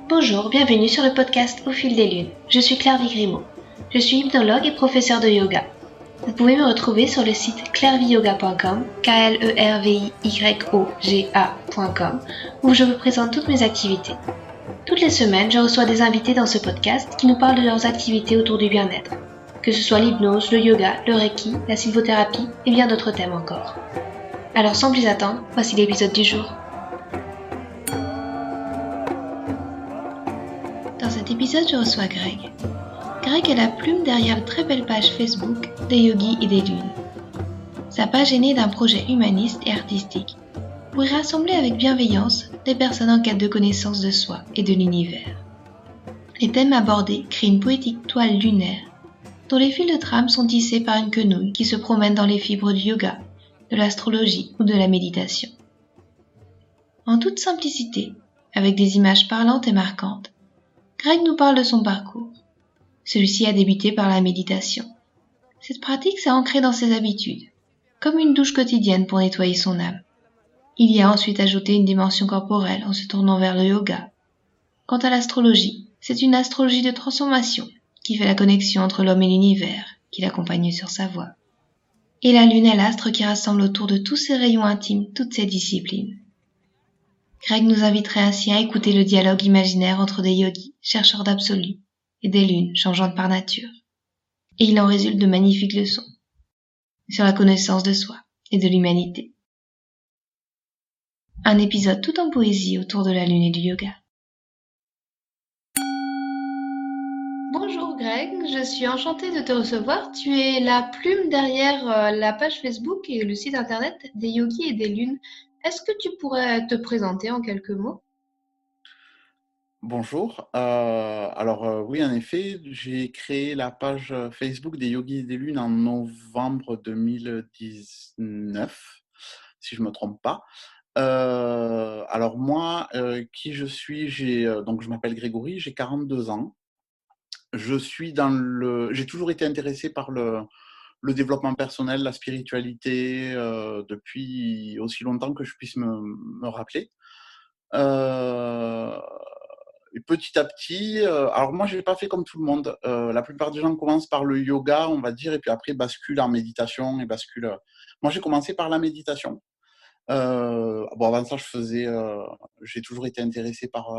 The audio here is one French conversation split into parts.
Bonjour, bienvenue sur le podcast Au fil des lunes. Je suis Claire Vigrimaud. Je suis hypnologue et professeure de yoga. Vous pouvez me retrouver sur le site clairviyoga.com, KLERVYOGA.com, où je vous présente toutes mes activités. Toutes les semaines, je reçois des invités dans ce podcast qui nous parlent de leurs activités autour du bien-être, que ce soit l'hypnose, le yoga, le reiki, la sylvothérapie et bien d'autres thèmes encore. Alors sans plus attendre, voici l'épisode du jour. Dans cet épisode, je reçois Greg. Greg est la plume derrière la très belle page Facebook des yogis et des lunes. Sa page est née d'un projet humaniste et artistique pour y rassembler avec bienveillance des personnes en quête de connaissance de soi et de l'univers. Les thèmes abordés créent une poétique toile lunaire dont les fils de trame sont tissés par une quenouille qui se promène dans les fibres du yoga, de l'astrologie ou de la méditation. En toute simplicité, avec des images parlantes et marquantes, Greg nous parle de son parcours. Celui-ci a débuté par la méditation. Cette pratique s'est ancrée dans ses habitudes, comme une douche quotidienne pour nettoyer son âme. Il y a ensuite ajouté une dimension corporelle en se tournant vers le yoga. Quant à l'astrologie, c'est une astrologie de transformation qui fait la connexion entre l'homme et l'univers, qui l'accompagne sur sa voie. Et la lune est l'astre qui rassemble autour de tous ses rayons intimes toutes ces disciplines. Greg nous inviterait ainsi à écouter le dialogue imaginaire entre des yogis, chercheurs d'absolu, et des lunes changeantes par nature. Et il en résulte de magnifiques leçons sur la connaissance de soi et de l'humanité. Un épisode tout en poésie autour de la lune et du yoga. Bonjour Greg, je suis enchantée de te recevoir. Tu es la plume derrière la page Facebook et le site internet des yogis et des lunes. Est-ce que tu pourrais te présenter en quelques mots? Bonjour. Oui, en effet, j'ai créé la page Facebook des Yogis et des Lunes en novembre 2019, si je me trompe pas. Qui je suis? Donc je m'appelle Grégory, j'ai 42 ans. J'ai toujours été intéressé par le développement personnel, la spiritualité, depuis aussi longtemps que je puisse me rappeler. Euh, et petit à petit, alors moi, je n'ai pas fait comme tout le monde. La plupart des gens commencent par le yoga, on va dire, et puis après basculent en méditation et basculent. Moi, j'ai commencé par la méditation. Avant ça, j'ai toujours été intéressé par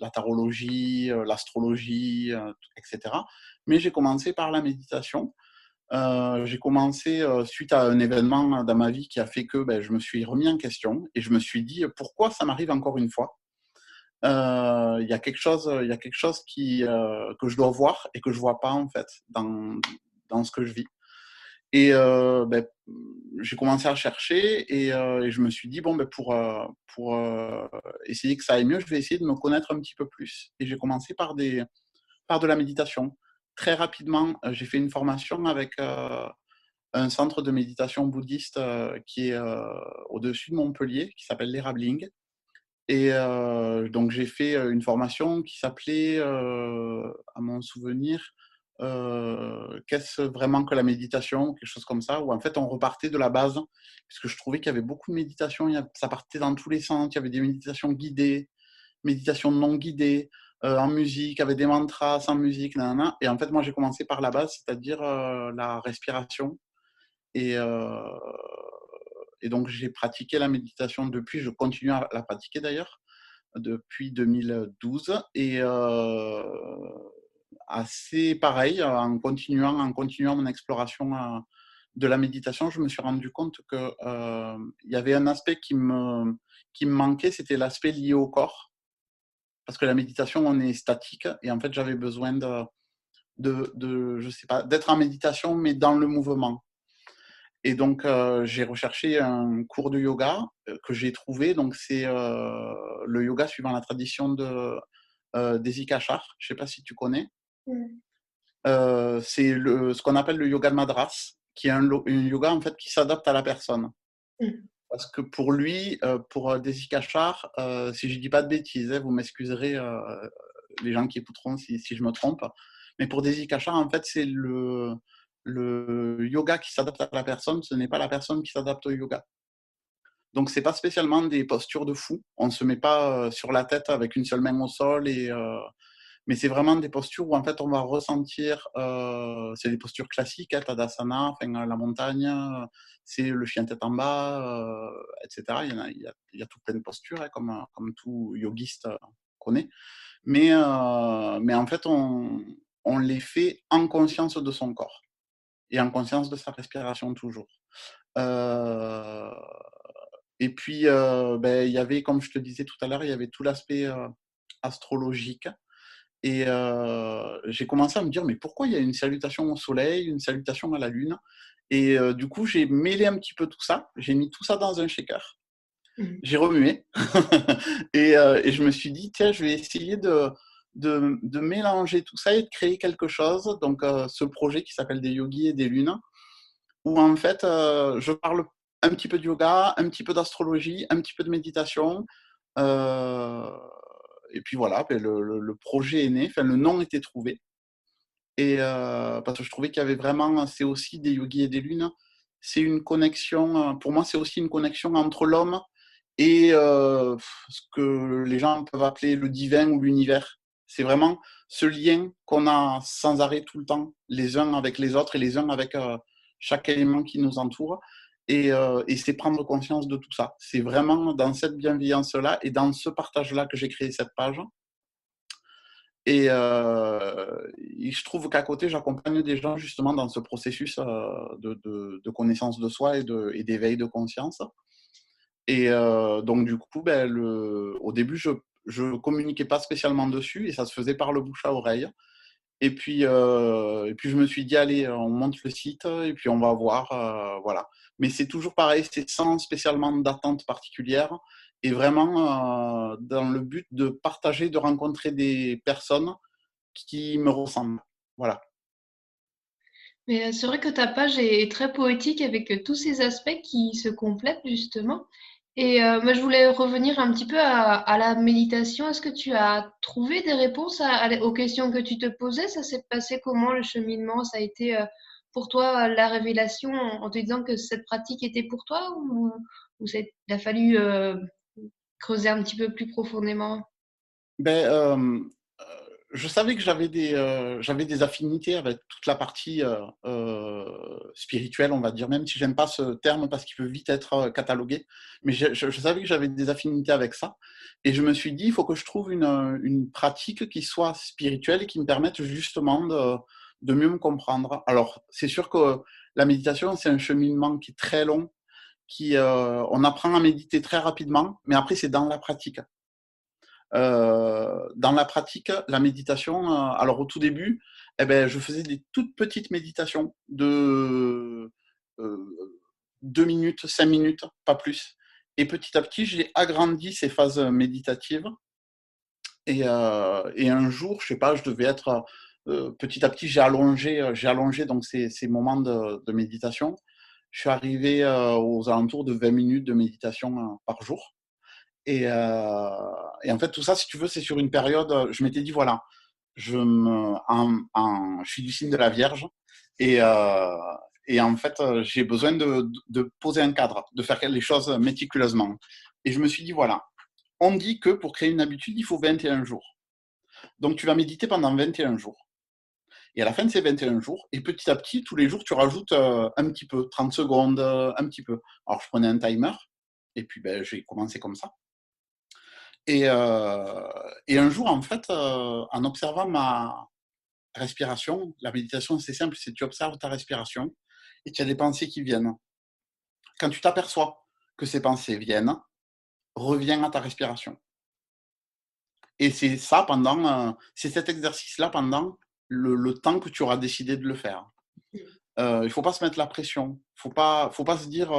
la tarologie, l'astrologie, etc. Mais j'ai commencé par la méditation. J'ai commencé suite à un événement dans ma vie qui a fait que je me suis remis en question et je me suis dit pourquoi ça m'arrive encore une fois. Il y a quelque chose que je dois voir et que je vois pas en fait dans ce que je vis. Et j'ai commencé à chercher et je me suis dit pour essayer que ça aille mieux, je vais essayer de me connaître un petit peu plus. Et j'ai commencé par de la méditation. Très rapidement, j'ai fait une formation avec un centre de méditation bouddhiste qui est au-dessus de Montpellier, qui s'appelle l'Erabling. Et donc j'ai fait une formation qui s'appelait, à mon souvenir, qu'est-ce vraiment que la méditation, quelque chose comme ça, où en fait on repartait de la base, puisque je trouvais qu'il y avait beaucoup de méditation, ça partait dans tous les sens, il y avait des méditations guidées, méditations non guidées, en musique, avec des mantras, sans musique, nanana. Et en fait moi j'ai commencé par la base, c'est-à-dire la respiration. Et, et donc j'ai pratiqué la méditation depuis, je continue à la pratiquer d'ailleurs depuis 2012 et assez pareil, en continuant mon exploration de la méditation, je me suis rendu compte que il y avait un aspect qui me manquait, c'était l'aspect lié au corps. Parce que la méditation, on est statique et en fait, j'avais besoin je sais pas, d'être en méditation, mais dans le mouvement. Et donc, j'ai recherché un cours de yoga que j'ai trouvé. Donc, c'est le yoga suivant la tradition des Ikachar. Je ne sais pas si tu connais. Mm. C'est ce qu'on appelle le yoga de Madras, qui est un yoga en fait qui s'adapte à la personne. Mm. Parce que pour lui, pour des Ikachar, si je ne dis pas de bêtises, vous m'excuserez les gens qui écouteront si je me trompe, mais pour des Ikachar, en fait, c'est le yoga qui s'adapte à la personne, ce n'est pas la personne qui s'adapte au yoga. Donc, c'est pas spécialement des postures de fou. On ne se met pas sur la tête avec une seule main au sol, mais c'est vraiment des postures où en fait on va ressentir, c'est des postures classiques, hein, Tadasana, enfin, la montagne, c'est le chien tête en bas, etc. Il y a tout plein de postures, hein, comme tout yogiste connaît. Mais en fait, on les fait en conscience de son corps et en conscience de sa respiration toujours. Euh, et puis, il y avait, comme je te disais tout à l'heure, il y avait tout l'aspect astrologique. Et j'ai commencé à me dire, mais pourquoi il y a une salutation au soleil, une salutation à la lune? Et du coup, j'ai mêlé un petit peu tout ça. J'ai mis tout ça dans un shaker. Mhm. J'ai remué. Et je me suis dit, tiens, je vais essayer de mélanger tout ça et de créer quelque chose. Donc, ce projet qui s'appelle Des Yogis et des Lunes, où en fait, je parle un petit peu de yoga, un petit peu d'astrologie, un petit peu de méditation. Euh, et puis voilà, le projet est né, enfin, le nom était trouvé. Et parce que je trouvais qu'il y avait vraiment, c'est aussi des yogis et des lunes, c'est une connexion, pour moi, c'est aussi une connexion entre l'homme et ce que les gens peuvent appeler le divin ou l'univers. C'est vraiment ce lien qu'on a sans arrêt tout le temps, les uns avec les autres et les uns avec chaque élément qui nous entoure. Et c'est prendre conscience de tout ça. C'est vraiment dans cette bienveillance-là et dans ce partage-là que j'ai créé cette page. Et je trouve qu'à côté, j'accompagne des gens justement dans ce processus de connaissance de soi et d'éveil de conscience. Et donc, du coup, au début, je ne communiquais pas spécialement dessus et ça se faisait par le bouche à oreille. Et puis je me suis dit, allez, on monte le site et puis on va voir. Voilà. Mais c'est toujours pareil, c'est sans spécialement d'attente particulière et vraiment dans le but de partager, de rencontrer des personnes qui me ressemblent. Voilà. Mais c'est vrai que ta page est très poétique avec tous ces aspects qui se complètent justement. Et moi, je voulais revenir un petit peu à la méditation. Est-ce que tu as trouvé des réponses aux questions que tu te posais? Ça s'est passé comment le cheminement? Ça a été pour toi la révélation en te disant que cette pratique était pour toi ou il a fallu creuser un petit peu plus profondément? Ben, je savais que j'avais des affinités avec toute la partie spirituelle, on va dire, même si j'aime pas ce terme parce qu'il peut vite être catalogué. Mais je savais que j'avais des affinités avec ça. Et je me suis dit, il faut que je trouve une pratique qui soit spirituelle et qui me permette justement de mieux me comprendre. Alors, c'est sûr que la méditation, c'est un cheminement qui est très long, on apprend à méditer très rapidement, mais après, c'est dans la pratique. Dans la pratique, la méditation, alors au tout début, je faisais des toutes petites méditations de 2 minutes, 5 minutes, pas plus. Et petit à petit, j'ai agrandi ces phases méditatives. Et un jour, je sais pas, je devais être petit à petit, j'ai allongé donc ces moments de méditation. Je suis arrivé aux alentours de 20 minutes de méditation par jour. Et en fait, tout ça, si tu veux, c'est sur une période. Je m'étais dit, voilà, je suis du signe de la Vierge. Et, euh, et en fait, j'ai besoin de poser un cadre, de faire les choses méticuleusement. Et je me suis dit, voilà, on dit que pour créer une habitude, il faut 21 jours. Donc, tu vas méditer pendant 21 jours. Et à la fin de ces 21 jours, et petit à petit, tous les jours, tu rajoutes un petit peu, 30 secondes, un petit peu. Alors, je prenais un timer, et puis j'ai commencé comme ça. Et un jour, en fait, en observant ma respiration, la méditation, c'est simple, c'est tu observes ta respiration et tu as des pensées qui viennent. Quand tu t'aperçois que ces pensées viennent, reviens à ta respiration. Et c'est cet exercice-là pendant le temps que tu auras décidé de le faire. Il ne faut pas se mettre la pression. Faut pas se dire.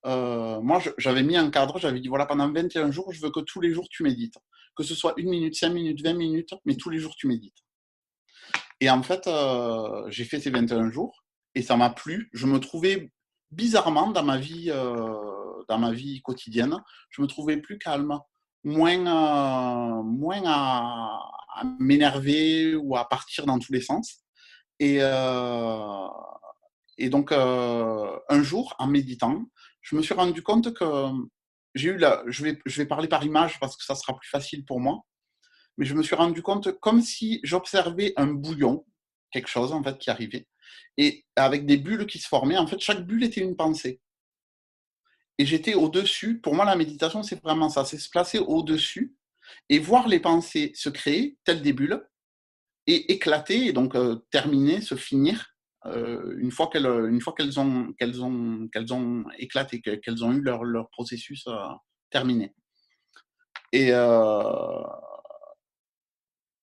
Moi, j'avais mis un cadre, j'avais dit voilà, pendant 21 jours, je veux que tous les jours tu médites. Que ce soit 1 minute, 5 minutes, 20 minutes, mais tous les jours tu médites. Et en fait, j'ai fait ces 21 jours et ça m'a plu. Je me trouvais bizarrement dans ma vie quotidienne, je me trouvais plus calme, moins à m'énerver ou à partir dans tous les sens. Et, euh, et donc, un jour, en méditant, je me suis rendu compte que je vais parler par image parce que ça sera plus facile pour moi, mais je me suis rendu compte comme si j'observais un bouillon, quelque chose en fait qui arrivait, et avec des bulles qui se formaient. En fait, chaque bulle était une pensée. Et j'étais au-dessus. Pour moi, la méditation, c'est vraiment ça, c'est se placer au-dessus et voir les pensées se créer, telles des bulles, et éclater, et donc terminer, se finir, une fois qu'elles ont éclaté, qu'elles ont eu leur processus terminé. Et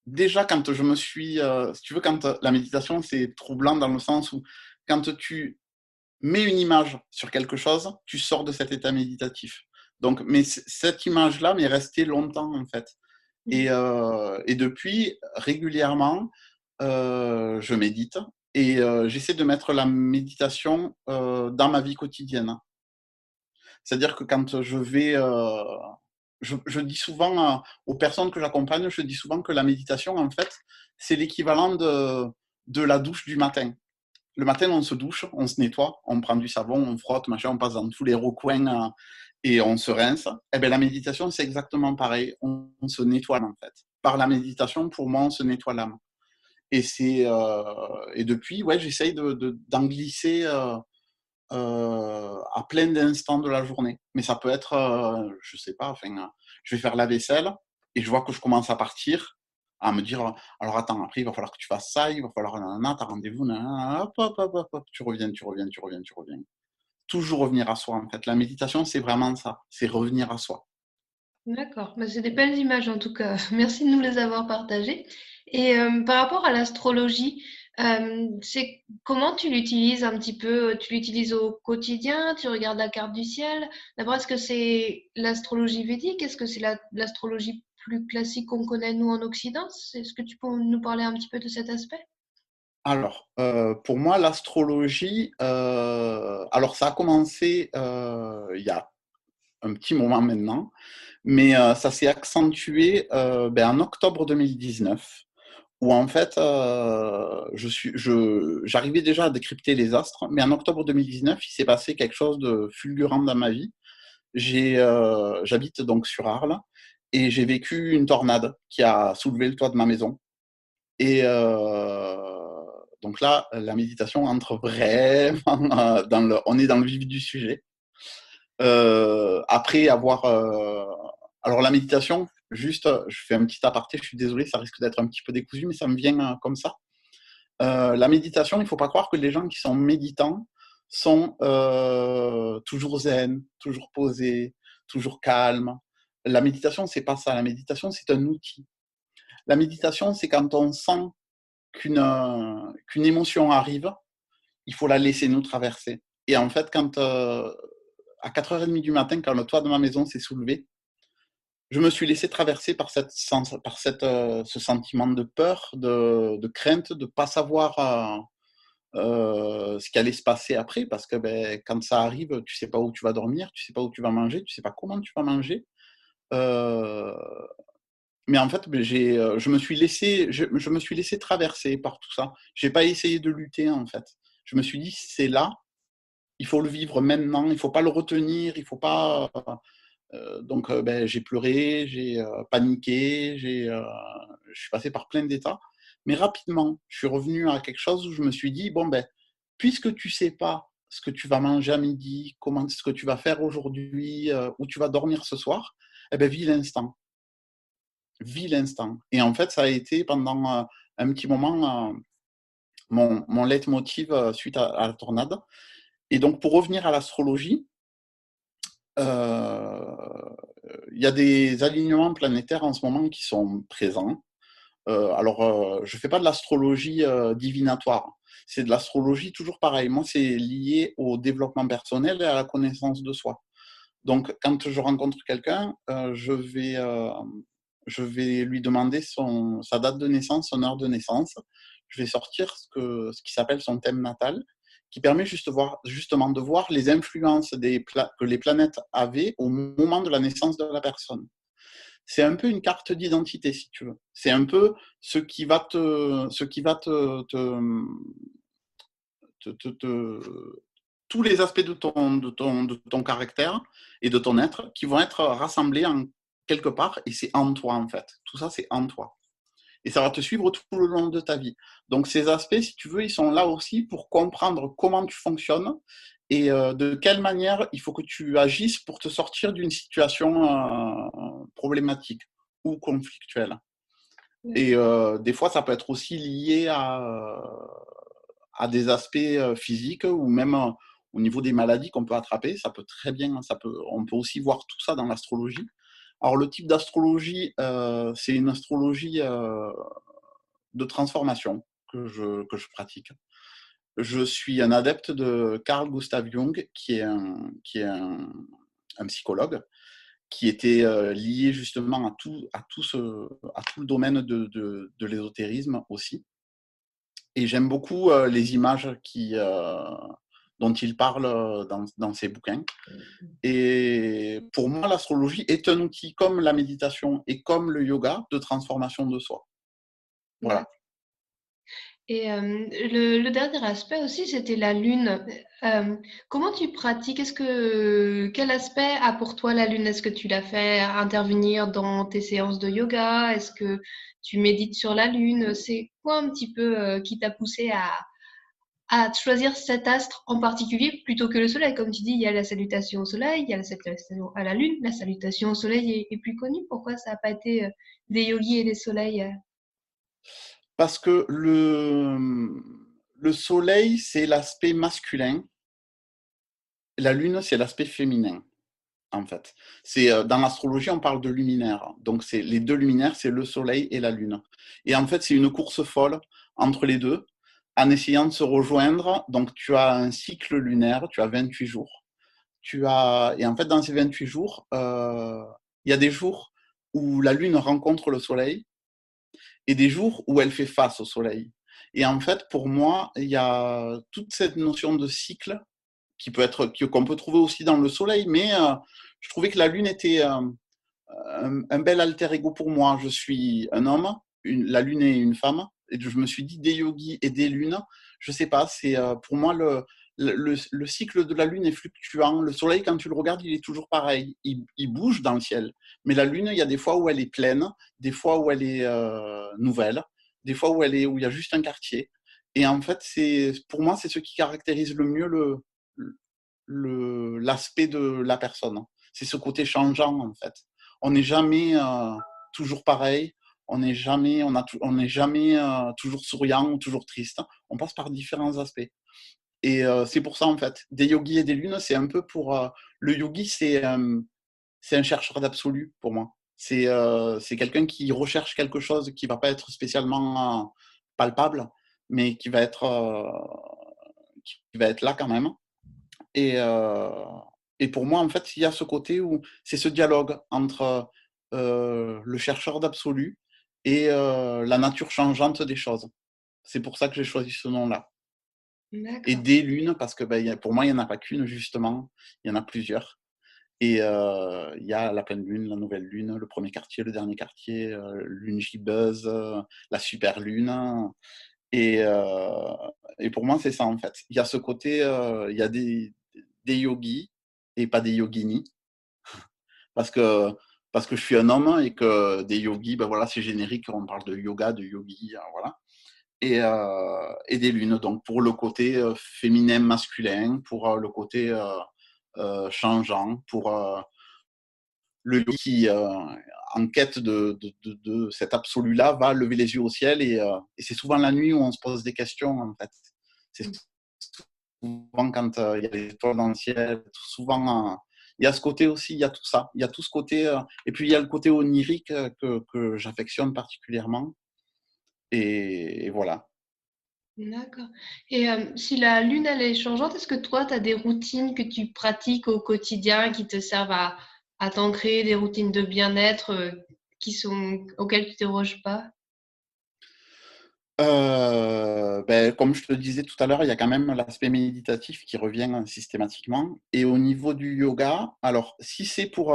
déjà, quand je me suis, si tu veux, quand la méditation, c'est troublant dans le sens où quand tu mets une image sur quelque chose, tu sors de cet état méditatif. Donc, mais cette image-là m'est restée longtemps, en fait. Et depuis, régulièrement, je médite et j'essaie de mettre la méditation dans ma vie quotidienne. C'est-à-dire que quand je vais, je dis souvent aux personnes que j'accompagne, je dis souvent que la méditation, en fait, c'est l'équivalent de la douche du matin. Le matin, on se douche, on se nettoie, on prend du savon, on frotte, machin, on passe dans tous les recoins et on se rince. Eh bien, la méditation, c'est exactement pareil. On se nettoie, en fait. Par la méditation, pour moi, on se nettoie l'âme. Et depuis, ouais, j'essaye d'en glisser à plein d'instants de la journée. Mais ça peut être, je sais pas, enfin, je vais faire la vaisselle et je vois que je commence à partir, à me dire, alors attends, après, il va falloir que tu fasses ça, il va falloir, nanana, t'as rendez-vous, nanana, hop, hop, hop, hop, hop, tu reviens, tu reviens, tu reviens, tu reviens. Toujours revenir à soi, en fait. La méditation, c'est vraiment ça, c'est revenir à soi. D'accord, bah, c'est des belles images en tout cas. Merci de nous les avoir partagées. Et par rapport à l'astrologie, c'est comment tu l'utilises un petit peu? Tu l'utilises au quotidien? Tu regardes la carte du ciel? D'abord, est-ce que c'est l'astrologie védique? Est-ce que c'est l'astrologie plus classique qu'on connaît nous en Occident? Est-ce que tu peux nous parler un petit peu de cet aspect? Alors, pour moi, l'astrologie, alors ça a commencé il y a un petit moment maintenant, mais ça s'est accentué en octobre 2019, où en fait, j'arrivais déjà à décrypter les astres, mais en octobre 2019, il s'est passé quelque chose de fulgurant dans ma vie. J'habite donc sur Arles, et j'ai vécu une tornade qui a soulevé le toit de ma maison. Et donc là, la méditation entre vraiment on est dans le vif du sujet. Après avoir, alors la méditation, juste, je fais un petit aparté, je suis désolé, ça risque d'être un petit peu décousu, mais ça me vient comme ça. La méditation, il ne faut pas croire que les gens qui sont méditants sont toujours zen, toujours posés, toujours calmes. La méditation, c'est pas ça. La méditation, c'est un outil. La méditation, c'est quand on sent qu'une émotion arrive, il faut la laisser nous traverser. Et en fait, quand à 4h30 du matin, quand le toit de ma maison s'est soulevé, je me suis laissé traverser ce sentiment de peur, de crainte, de ne pas savoir ce qui allait se passer après, parce que quand ça arrive, tu ne sais pas où tu vas dormir, tu ne sais pas où tu vas manger, tu ne sais pas comment tu vas manger. Euh, mais en fait, je me suis laissé traverser par tout ça. J'ai pas essayé de lutter, en fait. Je me suis dit, c'est là, il faut le vivre maintenant, il faut pas le retenir, il faut pas. Donc, j'ai pleuré, j'ai paniqué, je suis passé par plein d'états. Mais rapidement, je suis revenu à quelque chose où je me suis dit, bon, puisque tu sais pas ce que tu vas manger à midi, ce que tu vas faire aujourd'hui, où tu vas dormir ce soir, eh ben, vis l'instant. Vis l'instant. Et en fait, ça a été pendant un petit moment mon leitmotiv suite à la tornade. Et donc, pour revenir à l'astrologie, euh, il y a des alignements planétaires en ce moment qui sont présents. Alors, je ne fais pas de l'astrologie divinatoire. C'est de l'astrologie toujours pareil. Moi, c'est lié au développement personnel et à la connaissance de soi. Donc, quand je rencontre quelqu'un, je vais lui demander sa date de naissance, son heure de naissance. Je vais sortir ce qui s'appelle son thème natal, qui permet justement de voir les influences que les planètes avaient au moment de la naissance de la personne. C'est un peu une carte d'identité, si tu veux. C'est un peu ce qui va te tous les aspects de ton caractère et de ton être qui vont être rassemblés en quelque part, et c'est en toi en fait. Tout ça, c'est en toi. Et ça va te suivre tout le long de ta vie. Donc ces aspects, si tu veux, ils sont là aussi pour comprendre comment tu fonctionnes et de quelle manière il faut que tu agisses pour te sortir d'une situation problématique ou conflictuelle. Et des fois, ça peut être aussi lié à des aspects physiques ou même au niveau des maladies qu'on peut attraper. Ça peut très bien, on peut aussi voir tout ça dans l'astrologie. Alors le type d'astrologie, c'est une astrologie de transformation que je pratique. Je suis un adepte de Carl Gustav Jung, qui est un psychologue, qui était lié justement à tout le domaine de l'ésotérisme aussi. Et j'aime beaucoup les images dont il parle dans ses bouquins. Et pour moi, l'astrologie est un outil comme la méditation et comme le yoga de transformation de soi. Voilà. Et le dernier aspect aussi, c'était la lune. Comment tu pratiques? Quel aspect a pour toi la lune? Est-ce que tu la fais intervenir dans tes séances de yoga? Est-ce que tu médites sur la lune? C'est quoi un petit peu qui t'a poussé à choisir cet astre en particulier plutôt que le soleil? Comme tu dis, il y a la salutation au soleil, il y a la salutation à la lune. La salutation au soleil est plus connue. Pourquoi ça n'a pas été des yogis et des soleils? Parce que le soleil, c'est l'aspect masculin, la lune, c'est l'aspect féminin, en fait. Dans l'astrologie, on parle de luminaires. Donc, les deux luminaires, c'est le soleil et la lune. Et en fait, c'est une course folle entre les deux, en essayant de se rejoindre. Donc, tu as un cycle lunaire, tu as 28 jours. Et en fait, dans ces 28 jours, il y a des jours où la lune rencontre le soleil et des jours où elle fait face au soleil. Et en fait, pour moi, il y a toute cette notion de cycle qu'on peut trouver aussi dans le soleil, mais je trouvais que la lune était un bel alter ego pour moi. Je suis un homme, la lune est une femme, et je me suis dit des yogis et des lunes, je sais pas, c'est pour moi le cycle de la lune est fluctuant. Le soleil, quand tu le regardes, il est toujours pareil, il bouge dans le ciel. Mais la lune, il y a des fois où elle est pleine, des fois où elle est nouvelle, des fois où il y a juste un quartier. Et en fait, pour moi, c'est ce qui caractérise le mieux l'aspect de la personne. C'est ce côté changeant, en fait. On n'est jamais toujours pareil, on n'est jamais toujours souriant ou toujours triste. On passe par différents aspects. Et c'est pour ça, en fait, des yogis et des lunes, c'est un peu pour... le yogi, c'est un chercheur d'absolu, pour moi. C'est quelqu'un qui recherche quelque chose qui ne va pas être spécialement palpable, mais qui va être là quand même. Et, euh, et pour moi, en fait, il y a ce côté où c'est ce dialogue entre le chercheur d'absolu et la nature changeante des choses. C'est pour ça que j'ai choisi ce nom-là. Et D'accord. des lunes, parce que pour moi, il n'y en a pas qu'une, justement, il y en a plusieurs. Et il y a la pleine lune, la nouvelle lune, le premier quartier, le dernier quartier, lune gibbeuse, la super lune. Et, euh, et pour moi, c'est ça, en fait. Il y a ce côté, il y a des yogis et pas des yoginis, parce que, parce que je suis un homme et que des yogis, ben voilà, c'est générique, on parle de yoga, de yogi, voilà. Et des lunes, donc pour le côté féminin, masculin, pour le côté changeant, pour le yogi qui, en quête de cet absolu-là, va lever les yeux au ciel et c'est souvent la nuit où on se pose des questions, en fait. C'est souvent quand il y a les étoiles dans le ciel, souvent il y a ce côté aussi, il y a tout ça, il y a tout ce côté, et puis il y a le côté onirique que j'affectionne particulièrement, et voilà. D'accord. Et si la lune, elle est changeante, est-ce que toi, tu as des routines que tu pratiques au quotidien qui te servent à t'ancrer, des routines de bien-être auxquelles tu ne déroges pas? Comme je te le disais tout à l'heure, il y a quand même l'aspect méditatif qui revient systématiquement. Et au niveau du yoga, alors si c'est pour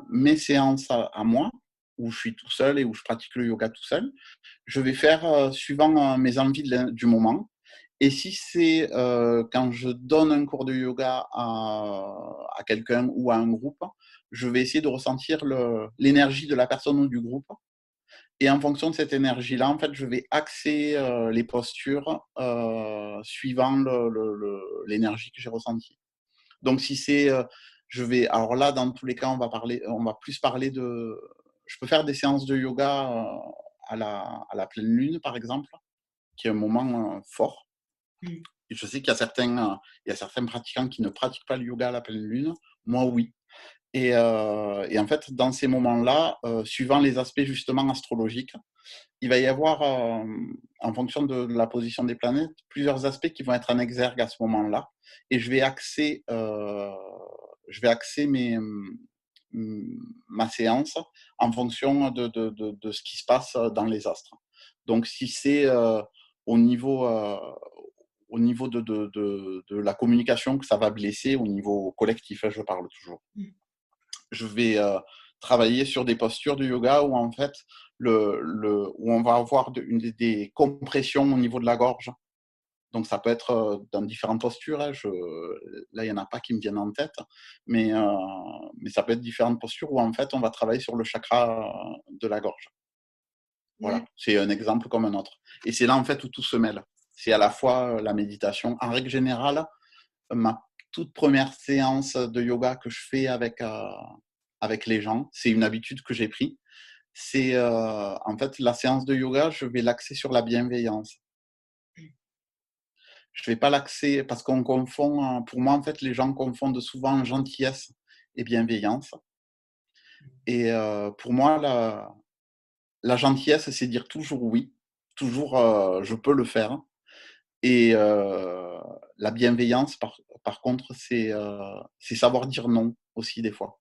mes séances à moi, où je suis tout seul et où je pratique le yoga tout seul, je vais faire suivant mes envies du moment. Et si c'est quand je donne un cours de yoga à quelqu'un ou à un groupe, je vais essayer de ressentir l'énergie de la personne ou du groupe. Et en fonction de cette énergie-là, en fait, je vais axer les postures suivant l'énergie que j'ai ressentie. Donc, si c'est, alors là, dans tous les cas, on va plus parler je peux faire des séances de yoga à la pleine lune, par exemple, qui est un moment fort. Mm. Et je sais il y a certains pratiquants qui ne pratiquent pas le yoga à la pleine lune. Moi, oui. Et en fait, dans ces moments-là, suivant les aspects justement astrologiques, il va y avoir, en fonction de la position des planètes, plusieurs aspects qui vont être en exergue à ce moment-là. Et je vais axer ma séance en fonction de ce qui se passe dans les astres. Donc, si c'est au niveau, au niveau de la communication que ça va blesser, au niveau collectif, je parle toujours. Je vais travailler sur des postures de yoga où en fait, où on va avoir des compressions au niveau de la gorge. Donc ça peut être dans différentes postures. Là, il n'y en a pas qui me viennent en tête, mais ça peut être différentes postures où en fait, on va travailler sur le chakra de la gorge. Voilà, c'est un exemple comme un autre. Et c'est là en fait où tout se mêle. C'est à la fois la méditation. En règle générale, ma toute première séance de yoga que je fais avec les gens, c'est une habitude que j'ai prise. C'est en fait la séance de yoga, je vais l'axer sur la bienveillance. Je ne vais pas l'axer parce qu'on confond, pour moi en fait, les gens confondent souvent gentillesse et bienveillance. Et pour moi, la gentillesse, c'est dire toujours oui, toujours je peux le faire. Et la bienveillance, par contre, c'est savoir dire non aussi des fois.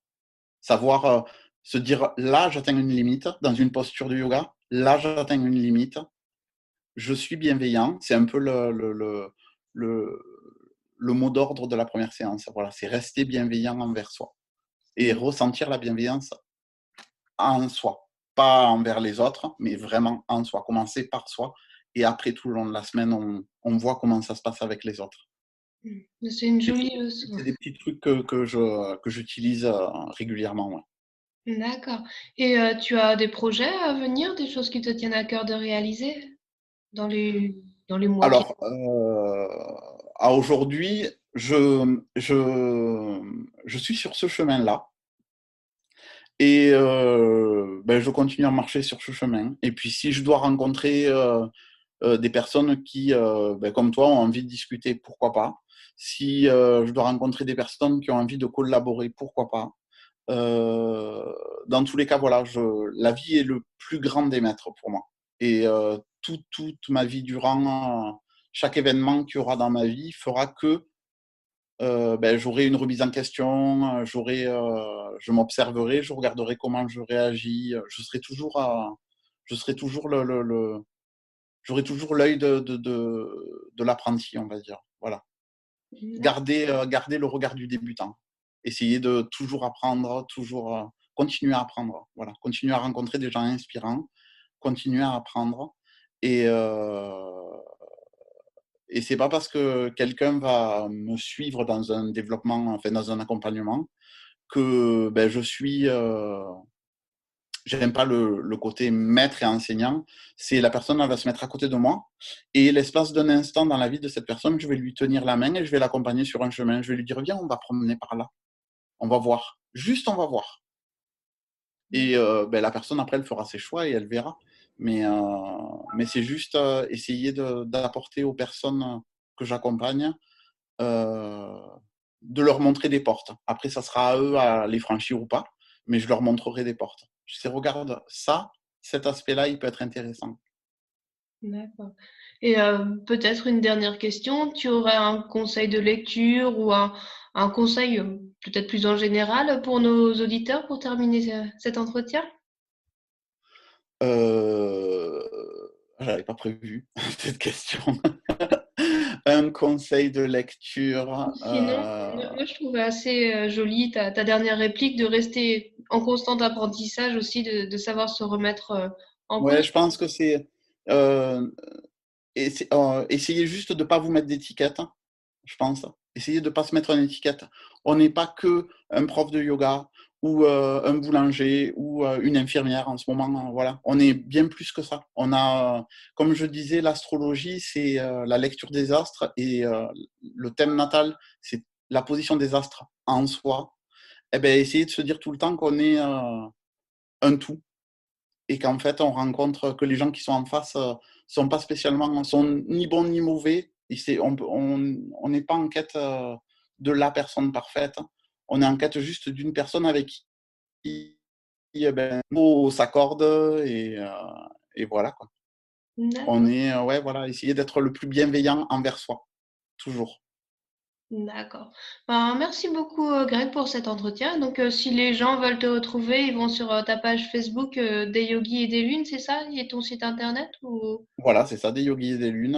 Savoir se dire, là, j'atteins une limite dans une posture de yoga, là, j'atteins une limite, je suis bienveillant. C'est un peu le, le mot d'ordre de la première séance. Voilà, c'est rester bienveillant envers soi et ressentir la bienveillance en soi. Pas envers les autres, mais vraiment en soi. Commencer par soi et après, tout le long de la semaine, on voit comment ça se passe avec les autres. C'est une jolie leçon. C'est des petits trucs que j'utilise régulièrement. Ouais. D'accord. Et tu as des projets à venir, des choses qui te tiennent à cœur de réaliser dans dans les mois qui... Alors, à aujourd'hui, je suis sur ce chemin-là et je continue à marcher sur ce chemin. Et puis, si je dois rencontrer des personnes qui, comme toi, ont envie de discuter, pourquoi pas. Si je dois rencontrer des personnes qui ont envie de collaborer, pourquoi pas. Dans tous les cas, voilà, la vie est le plus grand des maîtres pour moi. Et toute ma vie durant, chaque événement qu'il y aura dans ma vie fera que j'aurai une remise en question, je m'observerai, je regarderai comment je réagis, je serai toujours j'aurai toujours l'œil de l'apprenti, on va dire. Voilà. Garder le regard du débutant. Essayer de toujours apprendre, toujours continuer à apprendre. Voilà. Continuer à rencontrer des gens inspirants, continuer à apprendre. Et, et c'est pas parce que quelqu'un va me suivre dans un développement, enfin dans un accompagnement, que je suis j'aime pas le côté maître et enseignant, c'est la personne, elle va se mettre à côté de moi et l'espace d'un instant dans la vie de cette personne, je vais lui tenir la main et je vais l'accompagner sur un chemin. Je vais lui dire, viens, on va promener par là. On va voir. Juste, on va voir. Et la personne, après, elle fera ses choix et elle verra. Mais c'est juste essayer d'apporter aux personnes que j'accompagne, euh, de leur montrer des portes. Après, ça sera à eux à les franchir ou pas, mais je leur montrerai des portes. Je sais, regarde, ça, cet aspect-là, il peut être intéressant. D'accord. Et peut-être une dernière question, tu aurais un conseil de lecture ou un conseil peut-être plus en général pour nos auditeurs pour terminer cet entretien? Euh... J'avais pas prévu cette question. Un conseil de lecture. Sinon, moi je trouvais assez jolie ta dernière réplique de rester en constant apprentissage aussi, de savoir se remettre en Ouais, cause. je pense que c'est. euh, essayez juste de ne pas vous mettre d'étiquette, je pense. Essayez de ne pas se mettre une étiquette. On n'est pas que un prof de yoga ou un boulanger ou une infirmière en ce moment. Voilà, on est bien plus que ça. On a, comme je disais, l'astrologie, c'est la lecture des astres et le thème natal, c'est la position des astres en soi. Eh ben, essayez de se dire tout le temps qu'on est un tout et qu'en fait, on rencontre que les gens qui sont en face sont pas spécialement, sont ni bons ni mauvais. Et on n'est pas en quête de la personne parfaite. On est en quête juste d'une personne avec qui ben, on s'accorde et voilà quoi. On D'accord. est ouais voilà, essayer d'être le plus bienveillant envers soi, toujours. D'accord. Ben, merci beaucoup, Greg, pour cet entretien. Donc, si les gens veulent te retrouver, ils vont sur ta page Facebook des yogis et des lunes, c'est ça? Et ton site internet ou... Voilà, c'est ça, des yogis et des lunes.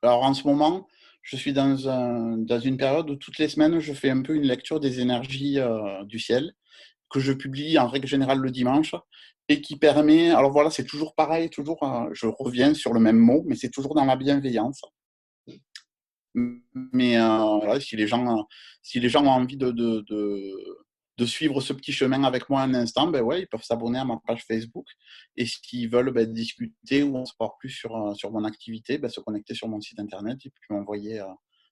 Alors en ce moment, je suis dans une période où toutes les semaines, je fais un peu une lecture des énergies du ciel, que je publie en règle générale le dimanche, et qui permet, alors voilà, c'est toujours pareil, toujours, je reviens sur le même mot, mais c'est toujours dans la bienveillance. Mais voilà, si les gens ont envie de suivre ce petit chemin avec moi un instant, ben ouais, ils peuvent s'abonner à ma page Facebook. Et s'ils veulent ben, discuter ou en savoir plus sur mon activité, ben, se connecter sur mon site internet et puis m'envoyer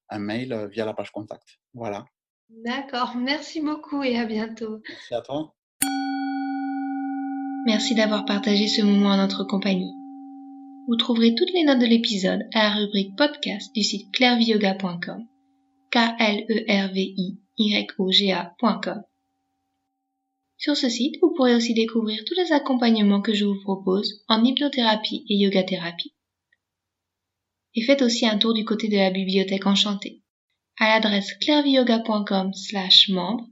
un mail via la page contact. Voilà. D'accord. Merci beaucoup et à bientôt. Merci à toi. Merci d'avoir partagé ce moment en notre compagnie. Vous trouverez toutes les notes de l'épisode à la rubrique podcast du site clairviyoga.com. KLERVIYOGA.com. Sur ce site, vous pourrez aussi découvrir tous les accompagnements que je vous propose en hypnothérapie et yoga-thérapie. Et faites aussi un tour du côté de la bibliothèque enchantée. À l'adresse clairviyoga.com/membre,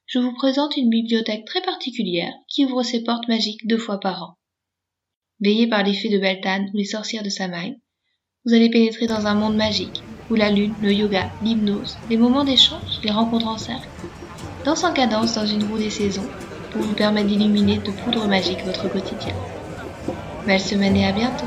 je vous présente une bibliothèque très particulière qui ouvre ses portes magiques 2 fois par an. Veillée par les fées de Beltane ou les sorcières de Samhain, vous allez pénétrer dans un monde magique où la lune, le yoga, l'hypnose, les moments d'échange, les rencontres en cercle, dansent en cadence dans une roue des saisons pour vous permettre d'illuminer de poudre magique votre quotidien. Belle semaine et à bientôt!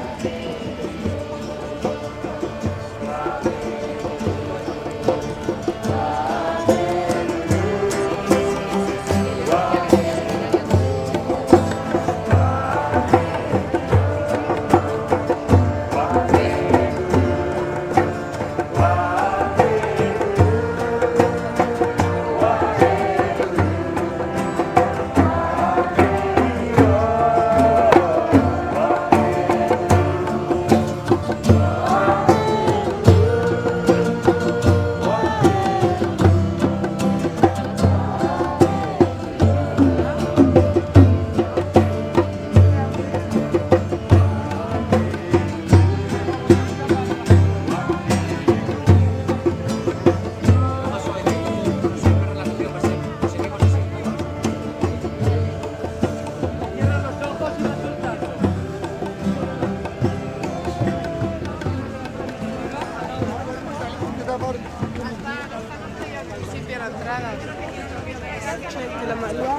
La María.